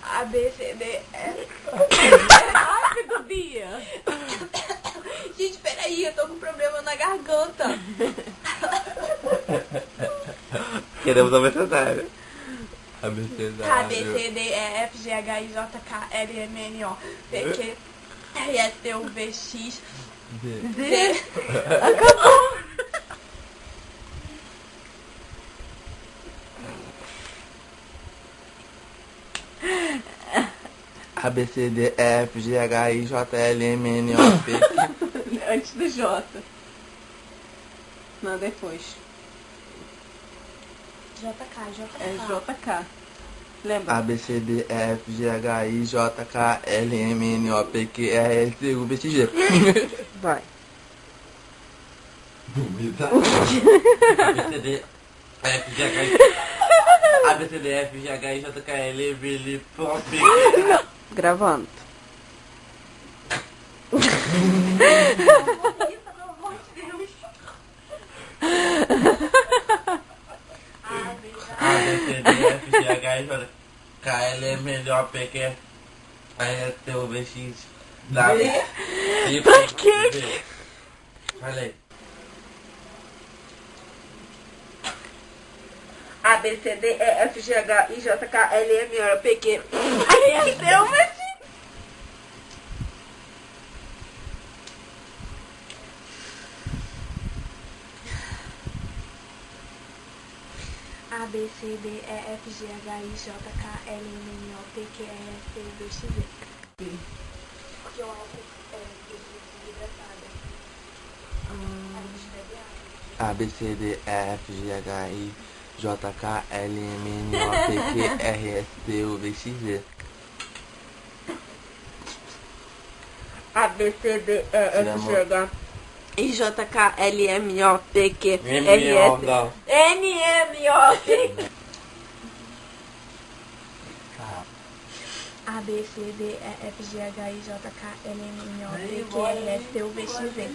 A, B, C, D, E. Rápido, Bia. Gente, peraí, eu tô com problema na garganta. Queremos o abecedário. Abecedário. A, B, C, D, E, F, G, H, I, J, K, L, M, N, O, P, Q, R, S, T, U, V, X, Z. Acabou. A, B, C, D, E, F, G, H, I, J, L, M, N, O, P, Q. Antes do J. Não, depois. JK. É JK. Lembra? A, B, C, D, E, F, G, H, I, J, K, L, M, N, O, P, Q, R, S, T, U, V, X, G. Vai. Dúvida. A, B, C, D, F, G, H, I. A, B, C, D, F, G, H, I, J, K, L, M, N, O, P, Q. Gravando. A, B, C, D, F, G, H, I, J, K, L, M, N, O, P, Q, R, S, T, U, V, X, W. Pra quê? V. Falei. A, B, C, D, E, F, G, H, I, J, K, L, M, N, O, P, Q, R, S, T, U, V, X. A, B, C, D, E, F, G, H, I, J, K, L, M, N, O, P, Q, R, S, T, U, V, X, Z. Porque o álcool é desidratada. A, B, C, D, E, F, G, H, I, J, K, L, M, N, O, P, Q, R, S, T, U, V, X, Z. A, B, C, D, E, F, G, H, I, J, K, L, M, O, P, Q, R, S, N, M, O, P. A, B, C, D, E, F, G, H, I, J, K, L, M, N, O, P, Q, R, S, T, U, V, X, Z.